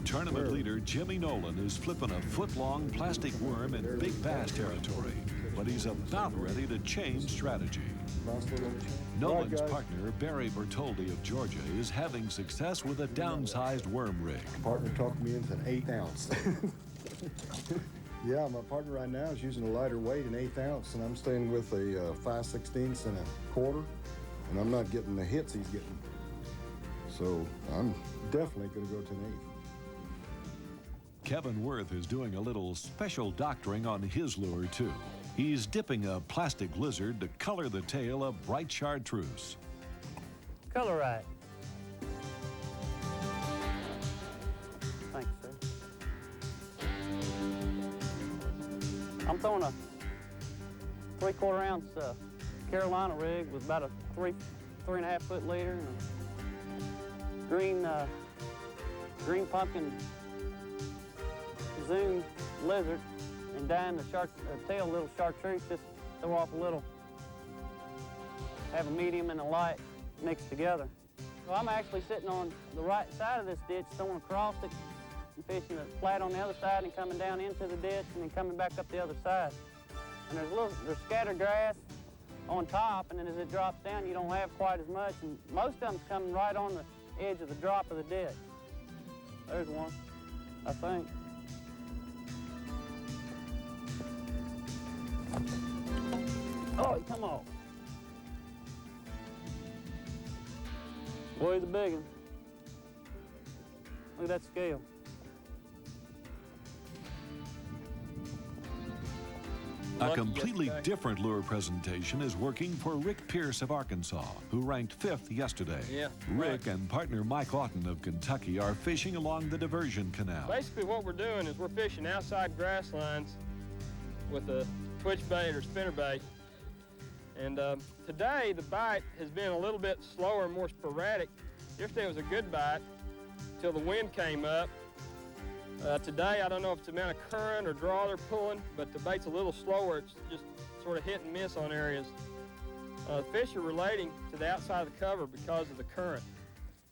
Tournament leader Jimmy Nolan is flipping a foot-long plastic worm in big bass territory, but he's about ready to change strategy. Nolan's partner, Barry Bertoldi of Georgia, is having success with a downsized worm rig. My partner talked me into an 1/8 ounce. Yeah, my partner right now is using a lighter weight, an 1/8 ounce, and I'm staying with a 5/16 and a quarter, and I'm not getting the hits he's getting. So I'm definitely going to go to an 1/8. Kevin Worth is doing a little special doctoring on his lure, too. He's dipping a plastic lizard to color the tail of bright chartreuse. Color right. Thanks, sir. I'm throwing a 3/4 ounce Carolina rig with about a 3.5 foot leader and a green pumpkin zoom lizard, and dyeing the tail a little chartreuse, just throw off a little, have a medium and a light mixed together. So I'm actually sitting on the right side of this ditch, throwing across it and fishing it flat on the other side and coming down into the ditch and then coming back up the other side. And there's scattered grass on top, and then as it drops down, you don't have quite as much, and most of them's coming right on the edge of the drop of the ditch. There's one, I think. Oh, come on. Boy, he's a big one. Look at that scale. A completely different lure presentation is working for Rick Pierce of Arkansas, who ranked 5th yesterday. Yeah, Rick and partner Mike Lawton of Kentucky are fishing along the diversion canal. Basically what we're doing is we're fishing outside grass lines with a twitch bait or spinner bait. And today the bite has been a little bit slower and more sporadic. Yesterday it was a good bite until the wind came up. Today, I don't know if it's the amount of current or draw they're pulling, but the bait's a little slower. It's just sort of hit and miss on areas. Fish are relating to the outside of the cover because of the current.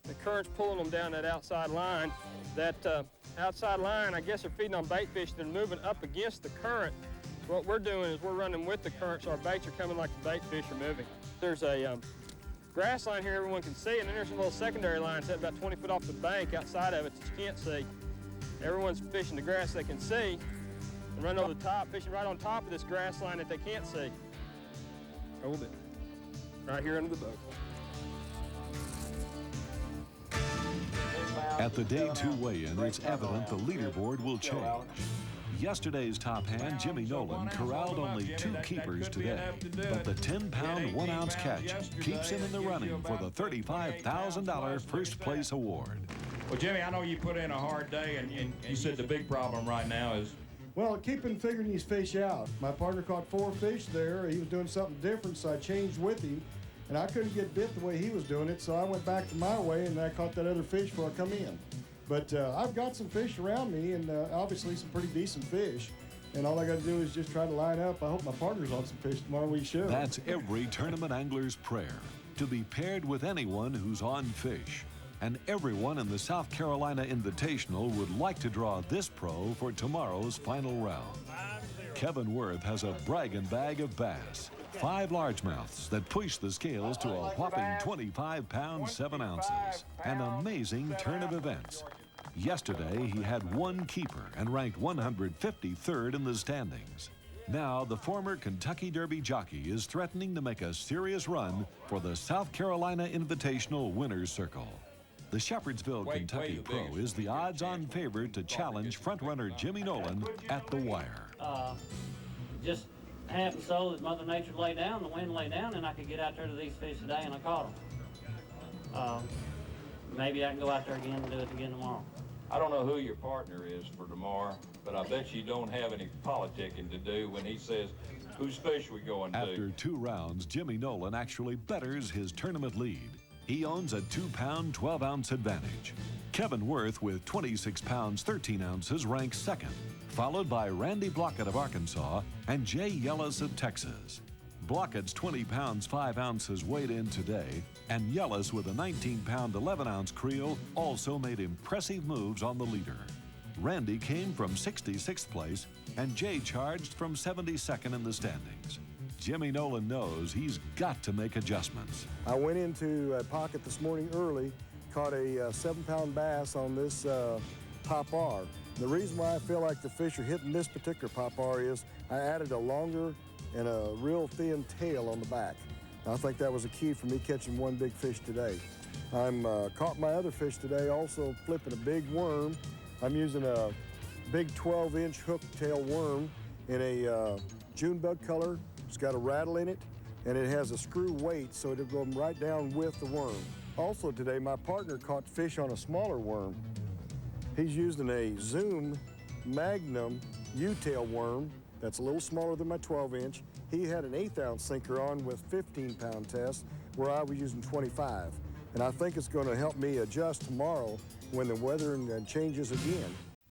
The current's pulling them down that outside line. That outside line, I guess they're feeding on bait fish. They're moving up against the current. So what we're doing is we're running with the current, so our baits are coming like the bait fish are moving. There's a grass line here everyone can see, and then there's a little secondary line set about 20 foot off the bank outside of it that you can't see. Everyone's fishing the grass they can see and running over the top, fishing right on top of this grass line that they can't see. Hold it. Right here under the boat. At the Day 2 weigh-in, it's evident the leaderboard will change. Yesterday's top hand, Jimmy Nolan, corralled only 2 keepers today, but the 10-pound, 1-ounce catch keeps him in the running for the $35,000 first place award. Well, Jimmy, I know you put in a hard day, and you said the big problem right now is... Well, keeping figuring these fish out. My partner caught 4 fish there. He was doing something different, so I changed with him. And I couldn't get bit the way he was doing it, so I went back to my way, and I caught that other fish before I come in. But I've got some fish around me, and obviously some pretty decent fish. And all I got to do is just try to line up. I hope my partner's on some fish tomorrow. We should. That's every tournament angler's prayer, to be paired with anyone who's on fish. And everyone in the South Carolina Invitational would like to draw this pro for tomorrow's final round. Kevin Worth has a bragging bag of bass, 5 largemouths that push the scales to a whopping 25 pounds, 7 ounces. An amazing turn of events. Yesterday, he had 1 keeper and ranked 153rd in the standings. Now, the former Kentucky Derby jockey is threatening to make a serious run for the South Carolina Invitational Winners Circle. The Shepherdsville, Kentucky pro is the odds-on favorite to challenge frontrunner Jimmy Nolan at the wire. Just happened so that Mother Nature lay down, the wind lay down, and I could get out there to these fish today, and I caught them. Maybe I can go out there again and do it again tomorrow. I don't know who your partner is for tomorrow, but I bet you don't have any politicking to do when he says, whose fish we going to? After 2 rounds, Jimmy Nolan actually betters his tournament lead. He owns a 2-pound, 12-ounce advantage. Kevin Worth, with 26 pounds, 13 ounces, ranks 2nd, followed by Randy Blockett of Arkansas and Jay Yellis of Texas. Blockett's 20 pounds 5 ounces weighed in today, and Yellis with a 19-pound 11-ounce creel also made impressive moves on the leader. Randy came from 66th place, and Jay charged from 72nd in the standings. Jimmy Nolan knows he's got to make adjustments. I went into a pocket this morning early, caught a 7-pound bass on this pop R. The reason why I feel like the fish are hitting this particular pop R is I added a longer and a real thin tail on the back. I think that was a key for me catching one big fish today. I'm caught my other fish today, also flipping a big worm. I'm using a big 12-inch hook-tail worm in a June bug color. It's got a rattle in it, and it has a screw weight, so it'll go right down with the worm. Also today, my partner caught fish on a smaller worm. He's using a Zoom Magnum U-tail worm that's a little smaller than my 12-inch. He had an 1/8 ounce sinker on with 15-pound test, where I was using 25. And I think it's going to help me adjust tomorrow when the weather changes again.